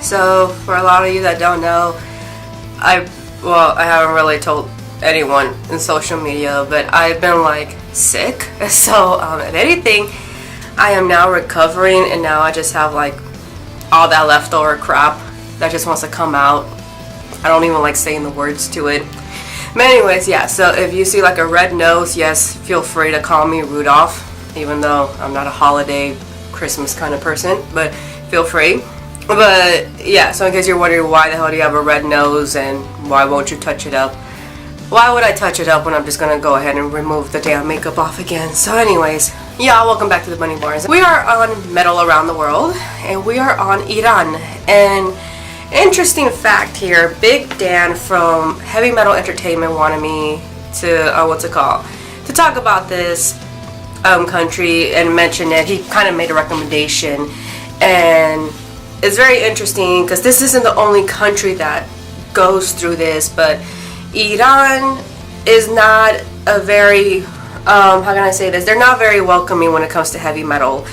So for a lot of you that don't know, I haven't really told anyone in social media, but I've been like sick. So if anything, I am now recovering, and now I just have like all that leftover crap that just wants to come out. I don't even like saying the words to it. But anyways, yeah, so if you see like a red nose, yes, feel free to call me Rudolph, even though I'm not a holiday Christmas kind of person, but feel free. But yeah, so in case you're wondering why the hell do you have a red nose and why won't you touch it up, why would I touch it up when I'm just gonna go ahead and remove the damn makeup off again? So anyways, yeah, welcome back to the Bunny Bars. We are on Metal Around the World, and we are on Iran. And interesting fact here, Big Dan from Heavy Metal Entertainment wanted me to to talk about this country and mention it. He kind of made a recommendation, and it's very interesting because this isn't the only country that goes through this, but Iran is not a very how can I say this, they're not very welcoming when it comes to heavy metal.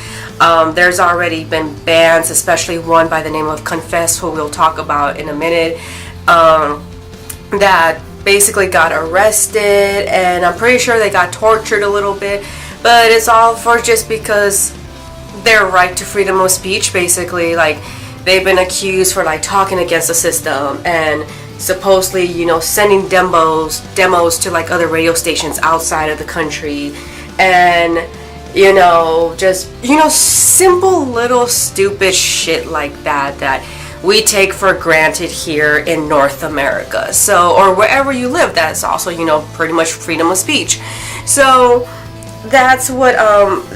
There's already been bands, especially one by the name of Confess, who we'll talk about in a minute, that basically got arrested, and I'm pretty sure they got tortured a little bit, but it's all for just because their right to freedom of speech, basically. Like, they've been accused for like talking against the system and supposedly, you know, sending demos to like other radio stations outside of the country, and you know, just, you know, simple little stupid shit like that we take for granted here in North America. So, or wherever you live, that's also, you know, pretty much freedom of speech. So that's what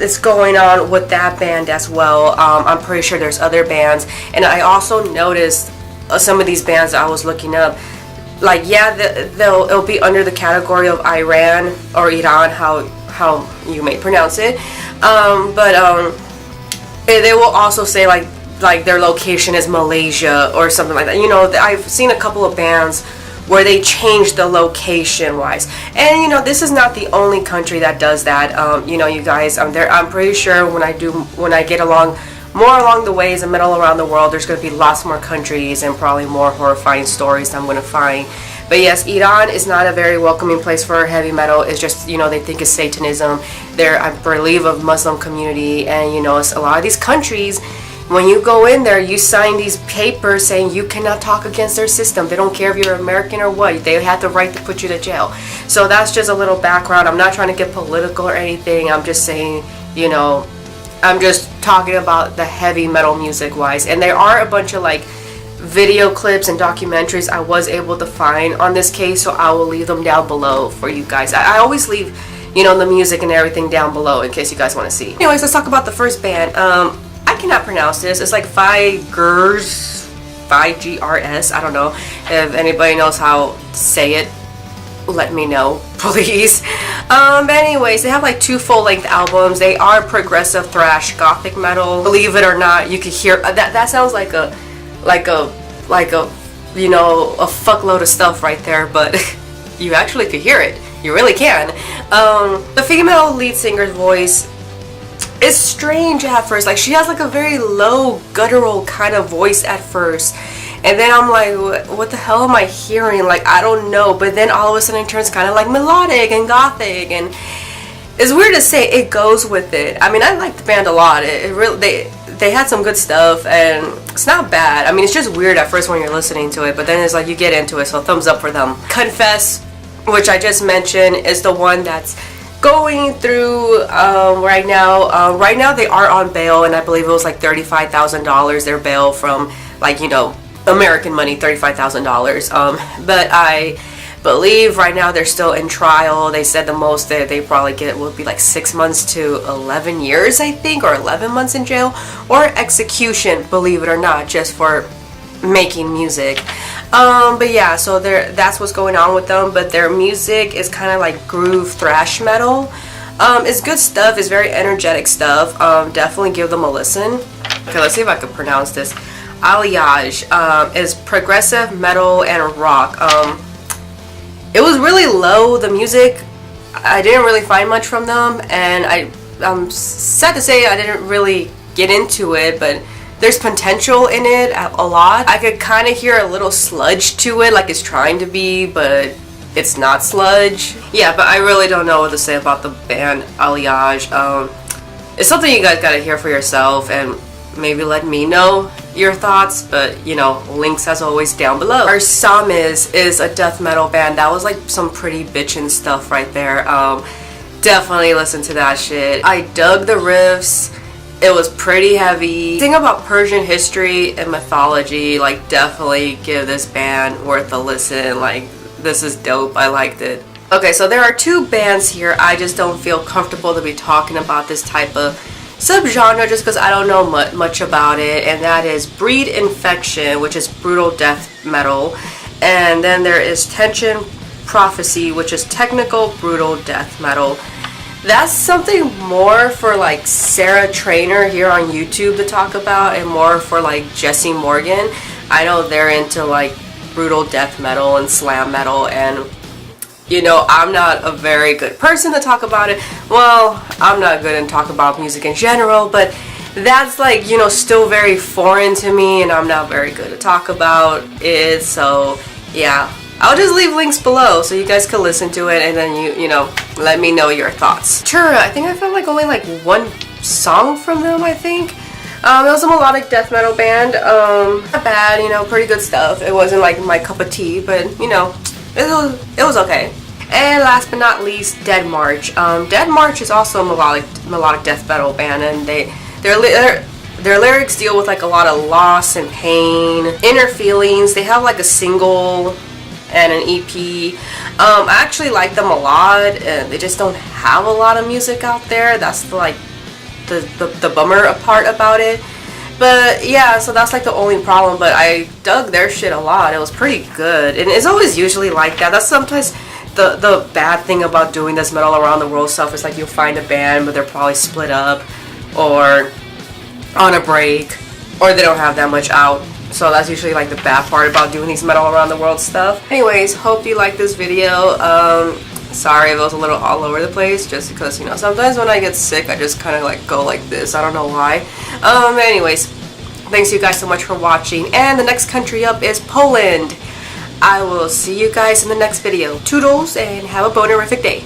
is going on with that band as well. I'm pretty sure there's other bands, and I also noticed some of these bands that I was looking up, like, yeah, it'll be under the category of Iran or Iran, how you may pronounce it, but they will also say like their location is Malaysia or something like that. You know, I've seen a couple of bands where they change the location wise, and you know, this is not the only country that does that. You know, you guys, I'm pretty sure when I get more along the ways of Metal Around the World, there's going to be lots more countries and probably more horrifying stories that I'm going to find. But yes, Iran is not a very welcoming place for heavy metal. It's just, you know, they think it's Satanism. They're, I believe, a Muslim community, and you know, it's a lot of these countries, when you go in there, you sign these papers saying you cannot talk against their system. They don't care if you're American or what. They have the right to put you to jail. So that's just a little background. I'm not trying to get political or anything. I'm just saying, you know, I'm just talking about the heavy metal music wise. And there are a bunch of like video clips and documentaries I was able to find on this case, so I will leave them down below for you guys. I always leave, you know, the music and everything down below in case you guys want to see. Anyways, let's talk about the first band. I cannot pronounce this. It's like Figers, Figrs. I don't know. If anybody knows how to say it, let me know, please. But anyways, they have like 2 full-length albums. They are progressive thrash gothic metal. Believe it or not, you could hear that sounds like a you know, a fuckload of stuff right there, but you actually could hear it. You really can. The female lead singer's voice is strange at first. Like, she has like a very low guttural kind of voice at first, and then I'm like, what the hell am I hearing? Like, I don't know. But then all of a sudden it turns kind of like melodic and gothic, and it's weird to say, it goes with it. I mean, I like the band a lot. It really, they had some good stuff, and it's not bad. I mean, it's just weird at first when you're listening to it, but then it's like you get into it, so thumbs up for them. Confess, which I just mentioned, is the one that's going through right now. Right now they are on bail, and I believe it was like $35,000 their bail from, like, you know, American money, $35,000. But I believe right now they're still in trial. They said the most that they probably get will be like 6 months to 11 years, I think, or 11 months in jail, or execution, believe it or not, just for making music. But yeah, so that's what's going on with them. But their music is kind of like groove thrash metal. It's good stuff. It's very energetic stuff. Definitely give them a listen. Okay, let's see if I can pronounce this. Alliage is progressive metal and rock. It was really low, the music. I didn't really find much from them, and I'm sad to say I didn't really get into it, but there's potential in it a lot. I could kind of hear a little sludge to it, like it's trying to be, but it's not sludge. Yeah, but I really don't know what to say about the band Alliage. It's something you guys gotta hear for yourself and maybe let me know your thoughts, but you know, links as always down below. Our Samiz is a death metal band. That was like some pretty bitchin' stuff right there. Definitely listen to that shit. I dug the riffs. It was pretty heavy. Thing about Persian history and mythology, like definitely give this band worth a listen. Like this is dope. I liked it. Okay, so there are two bands here. I just don't feel comfortable to be talking about this type of subgenre just because I don't know much about it, and that is Breed Infection, which is brutal death metal, and then there is Tension Prophecy, which is technical brutal death metal. That's something more for like Sarah Trainer here on YouTube to talk about, and more for like Jesse Morgan. I know they're into like brutal death metal and slam metal, and you know, I'm not a very good person to talk about it. Well, I'm not good in talk about music in general, but that's like, you know, still very foreign to me, and I'm not very good to talk about it. So yeah, I'll just leave links below so you guys can listen to it, and then you know, let me know your thoughts. Tura, I think I found like only like one song from them, I think. It was a melodic death metal band. Not bad, you know, pretty good stuff. It wasn't like my cup of tea, but you know, it was okay. And last but not least, Dead March. Dead March is also a melodic death metal band, and their lyrics deal with like a lot of loss and pain, inner feelings. They have like a single and an EP. I actually like them a lot, and they just don't have a lot of music out there. That's the bummer part about it. But yeah, so that's like the only problem, but I dug their shit a lot. It was pretty good, and it's always usually like that. That's sometimes the bad thing about doing this metal around the world stuff is like you'll find a band but they're probably split up or on a break, or they don't have that much out. So that's usually like the bad part about doing these metal around the world stuff. Anyways, hope you like this video. Sorry if it was a little all over the place, just because, you know, sometimes when I get sick I just kind of like go like this. I don't know why. Anyways, thanks you guys so much for watching, and the next country up is Poland. I will see you guys in the next video. Toodles, and have a bonerific day.